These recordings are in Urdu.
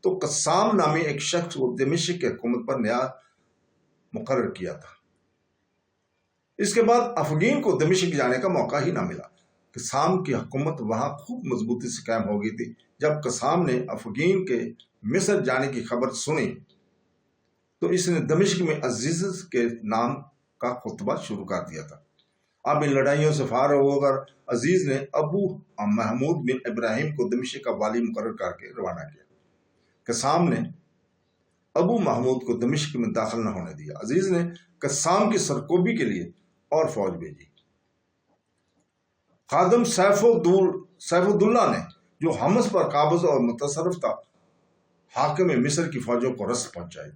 تو قسام نامی ایک شخص کو دمشق کی حکومت پر نیا مقرر کیا تھا۔ اس کے بعد افغین کو دمشق جانے کا موقع ہی نہ ملا۔ قسام کی حکومت وہاں خوب مضبوطی سے قائم ہو گئی تھی۔ جب قسام نے افغین کے مصر جانے کی خبر سنی تو اس نے دمشق میں عزیز کے نام کا خطبہ شروع کر دیا تھا۔ اب ان لڑائیوں سے فارغ ہو کر عزیز نے ابو محمود بن ابراہیم کو دمشق کا والی مقرر کر کے روانہ کیا۔ قسام نے ابو محمود کو دمشق میں داخل نہ ہونے دیا۔ عزیز نے قسام کی سرکوبی کے لیے اور فوج بھیجی۔ خادم سیف الدولہ نے جو حمص پر قابض اور متصرف تھا، حاکم مصر کی فوجوں کو رسد پہنچائی۔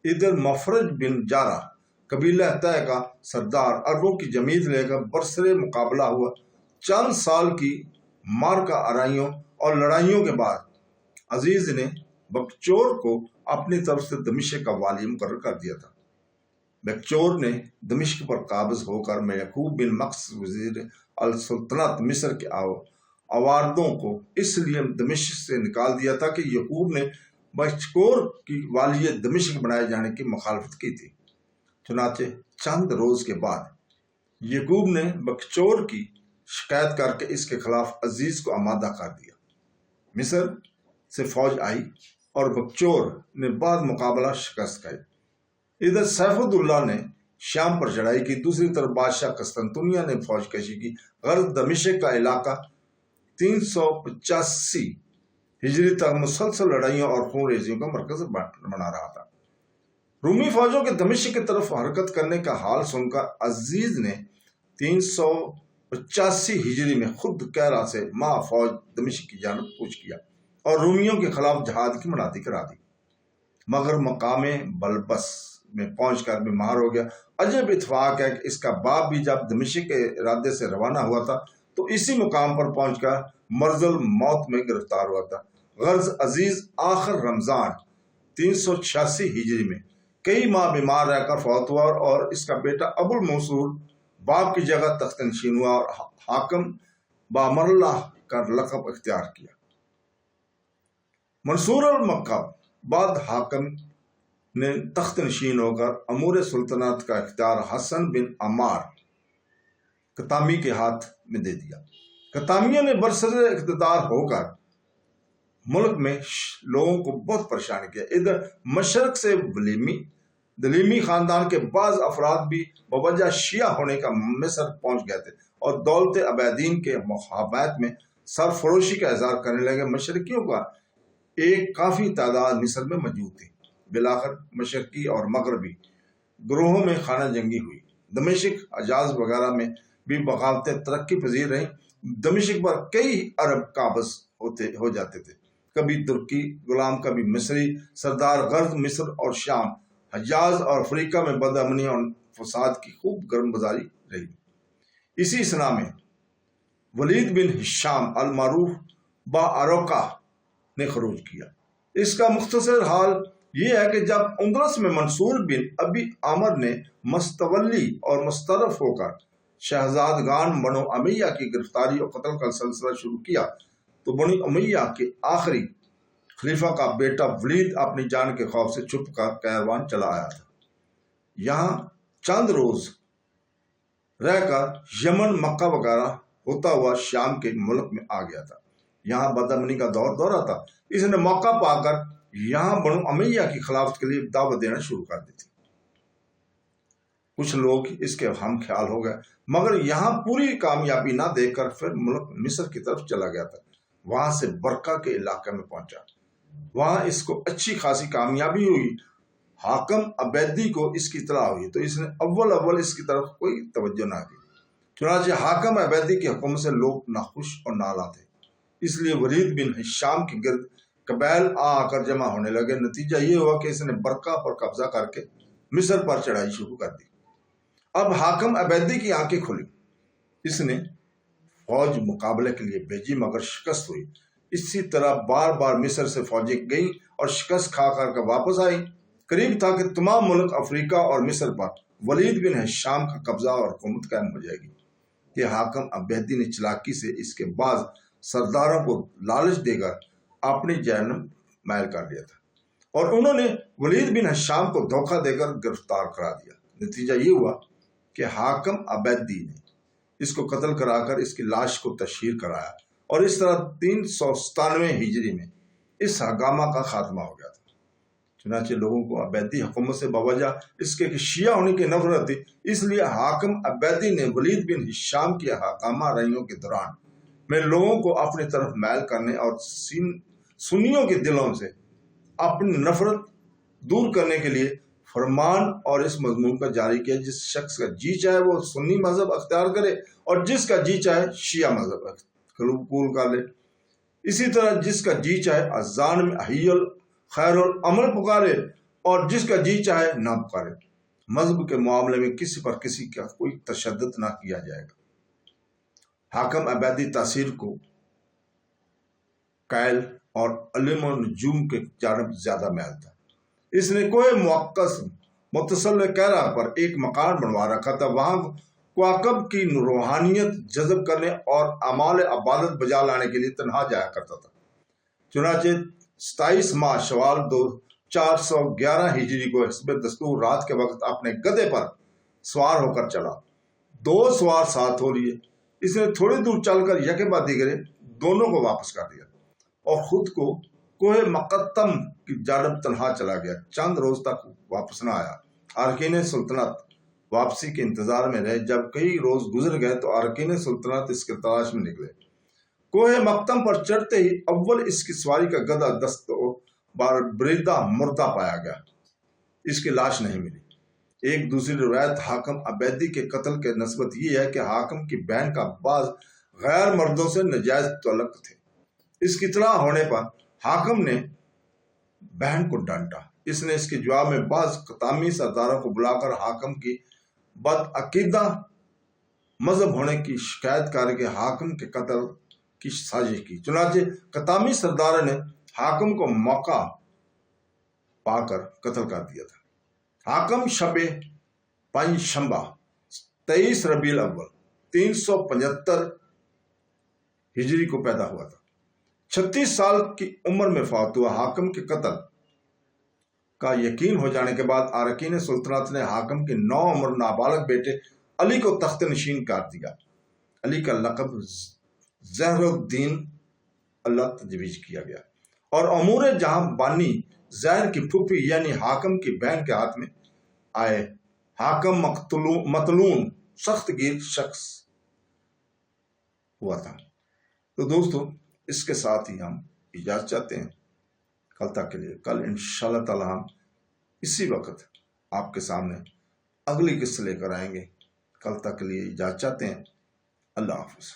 ادھر مفرج بن جارہ قبیلہ طے کا سردار عربوں کی جمعیت لے کر برسر مقابلہ ہوا۔ چند سال کی مارکہ آرائیوں اور لڑائیوں کے بعد عزیز نے بکچور کو اپنی طرف سے دمشق کا والی مقرر کر دیا تھا۔ بکچور نے دمشق پر قابض ہو کر یعقوب بن مقص وزیر السلطنت مصر کے آواردوں کو اس لیے دمشق سے نکال دیا تھا کہ یعقوب نے بکچور کی والیت دمشق بنائے جانے کی مخالفت کی تھی۔ چنانچہ چند روز کے بعد یعقوب نے بکچور کی شکایت کر کے اس کے خلاف عزیز کو آمادہ کر دیا۔ مصر سے فوج آئی اور بکچور نے بعد مقابلہ شکست کھائی۔ ادھر سیف الدولہ نے شام پر چڑھائی کی، دوسری طرف بادشاہ قسطنطنیہ نے فوج کشی کی۔ غرب دمشق کا علاقہ 385 ہجری تک مسلسل لڑائیوں اور خون ریزیوں کا مرکز بنا رہا تھا۔ رومی فوجوں کے دمشق کی طرف حرکت کرنے کا حال سن کر عزیز نے 385 ہجری میں خود کیرا سے ماہ فوج دمشق کی جانب کوچ کیا اور رومیوں کے خلاف جہاد کی منادی کرا دی، مگر مقام بلبس میں پہنچ کر بیمار ہو گیا۔ عجب اتفاق ہے کہ اس کا باپ بھی جب دمشق کے ارادے سے روانہ ہوا تھا تو اسی مقام پر پہنچ کر مرض الموت میں گرفتار ہوا تھا۔ غرض عزیز آخر رمضان 386 ہجری میں کئی ماہ بیمار رہ کر فوت ہوا اور اس کا بیٹا ابو المنصور باپ کی جگہ تخت نشین ہوا اور حاکم بامر اللہ کا لقب اختیار کیا۔ منصور المکہ بعد حاکم نے تخت نشین ہو کر امور سلطنت کا اختیار حسن بن عمار کتامی کے ہاتھ میں دے دیا۔ کتامیوں نے برسر اقتدار ہو کر ملک میں لوگوں کو بہت پریشان کیا۔ ادھر مشرق سے دلیمی خاندان کے بعض افراد بھی بوجہ شیعہ ہونے کا مصر پہنچ گئے تھے اور دولت عبیدین کے محابت میں سرفروشی کا اظہار کرنے لگے۔ مشرقیوں کا ایک کافی تعداد مصر میں موجود تھی۔ بالآخر مشرقی اور مغربی گروہوں میں خانہ جنگی ہوئی۔ دمشق، حجاز وغیرہ میں بھی بغاوتیں ترقی پذیر رہیں۔ دمشق پر کئی عرب قابض ہو جاتے تھے، کبھی ترکی غلام، کبھی مصری سردار۔ غرب مصر اور شام، حجاز اور افریقہ میں بدامنی اور فساد کی خوب گرم بازاری رہی۔ اسی سنہ میں ولید بن ہشام المعروف با اروقہ نے خروج کیا۔ اس کا مختصر حال یہ ہے کہ جب اندلس میں منصور بن ابی عامر نے مستولی اور مسترف ہو کر شہزادگان بنو امیہ کی گرفتاری اور قتل کا سلسلہ شروع کیا تو بنو امیہ کے آخری خلیفہ کا بیٹا ولید اپنی جان کے خوف سے چھپ کر کیروان چلا آیا تھا۔ یہاں چند روز رہ کر یمن، مکہ وغیرہ ہوتا ہوا شام کے ملک میں آ گیا تھا۔ یہاں بدامنی کا دورہ تھا۔ اس نے موقع پا کر یہاں بنو امیہ کی خلافت کے لیے دعوت دینا شروع کر دی تھی۔ کچھ لوگ اس کے ہم خیال ہو گئے، مگر یہاں پوری کامیابی نہ دیکھ کر پھر ملک مصر کی طرف چلا گیا تھا۔ وہاں سے برقہ کے علاقے میں پہنچا، وہاں اس کو اچھی خاصی کامیابی ہوئی۔ حاکم عبیدی کو اس کی اطلاع ہوئی تو اس نے اول اس کی طرف کوئی توجہ نہ دی۔ چنانچہ حاکم عبیدی کی حکومت سے لوگ ناخوش اور نالاں تھے، اس لیے ولید بن ہشام کے گرد قبائل آ کر جمع ہونے لگے۔ نتیجہ یہ ہوا کہ اس نے برقہ پر قبضہ کر کے مصر پر چڑھائی شروع کر دی۔ اب حاکم عبیدی کی آنکھیں کھلی، اس نے فوج مقابلے کے لیے بھیجی مگر شکست ہوئی۔ اسی طرح بار بار مصر سے فوجیں گئیں اور شکست کھا کر واپس آئیں۔ قریب تھا کہ تمام ملک افریقہ اور مصر پر ولید بن ہشام کا قبضہ اور حکومت قائم ہو جائے گی۔ کہ حاکم عبیدی نے چلاکی سے اس کے بعض سرداروں کو لالچ دے کر اپنی جانب مائل کر لیا تھا اور انہوں نے ولید بن ہشام کو دھوکہ دے کر گرفتار کرا دیا۔ نتیجہ یہ ہوا کہ حاکم عبیدی نے اس کو قتل کرا کر اس کی لاش کو تشہیر کرایا اور اس طرح 397 ہجری میں اس ہنگامہ کا خاتمہ ہو گیا تھا۔ چنانچہ لوگوں کو عبیدی حکومت سے بوجہ اس کے کہ شیعہ ہونے کی نفرت تھی، اس لیے حاکم عبیدی نے ولید بن ہشام کی حکامہ رائیوں کے دوران میں لوگوں کو اپنی طرف مائل کرنے اور سنیوں کے دلوں سے اپنی نفرت دور کرنے کے لیے فرمان اور اس مضمون کا جاری کیا، جس شخص کا جی چاہے وہ سنی مذہب اختیار کرے اور جس کا جی چاہے شیعہ مذہب قبول کر لے۔ اسی طرح جس کا جی چاہے اذان میں حی الخیر العمل پکارے اور جس کا جی چاہے نہ پکارے۔ مذہب کے معاملے میں کسی پر کسی کا کوئی تشدد نہ کیا جائے گا۔ حاکم عبیدی تاثیر کو قائل اور علم و نجوم کے جانب زیادہ میل تھا۔ اس نے کوہ موقس متصل کہرا پر ایک مکان بنوا رکھا تھا، وہاں کواکب کی روحانیت جذب کرنے اور اعمال عبادت بجا لانے کے لیے تنہا جایا کرتا تھا۔ چنانچہ 27 ماہ شوال 411 ہجری کو حسب دستور رات کے وقت اپنے گدھے پر سوار ہو کر چلا، 2 سوار ساتھ ہو لیے۔ اس نے تھوڑی دور چل کر یکے بعد دیگرے دونوں کو واپس کر دیا اور خود کو کوہ مقتم کی جانب تنہا چلا گیا۔ چند روز تک واپس نہ آیا۔ ارکین سلطنت واپسی کے انتظار میں رہے۔ جب کئی روز گزر گئے تو ارکین سلطنت اس کے تلاش میں نکلے۔ کوہ مقتم پر چڑھتے ہی اول اس کی سواری کا گدھا دست بریدہ مردہ پایا گیا، اس کی لاش نہیں ملی۔ ایک دوسری روایت حاکم عبیدی کے قتل کے نسبت یہ ہے کہ حاکم کی بہن کا بعض غیر مردوں سے ناجائز تعلق تھے۔ اس کی اطلاع ہونے پر حاکم نے بہن کو ڈانٹا۔ اس نے اس کے جواب میں بعض قطامی سرداروں کو بلا کر حاکم کی بدعقیدہ مذہب ہونے کی شکایت کر کے حاکم کے قتل کی سازش کی۔ چنانچہ قطامی سرداروں نے حاکم کو موقع پا کر قتل کر دیا تھا۔ حاکم شب پنج شنبہ 23 ربیع الاول 375 ہجری کو پیدا ہوا تھا۔ 36 سال کی عمر میں فوت ہوا۔ حاکم کے قتل کا یقین ہو جانے کے بعد ارکین سلطنت نے حاکم کے 9 عمر نابالغ بیٹے علی کو تخت نشین کر دیا۔ علی کا لقب زہر الدین اللہ تجویز کیا گیا اور امور جہاں بانی زہر کی پھوپھی یعنی حاکم کی بہن کے ہاتھ میں آئے۔ حاکم مطلون سخت گیر شخص ہوا تھا۔ تو دوستو اس کے ساتھ ہی ہم اجازت چاہتے ہیں کل تک کے لیے۔ کل انشاءاللہ تعالی ہم اسی وقت آپ کے سامنے اگلی قصہ لے کر آئیں گے۔ کل تک کے لیے اجازت چاہتے ہیں۔ اللہ حافظ۔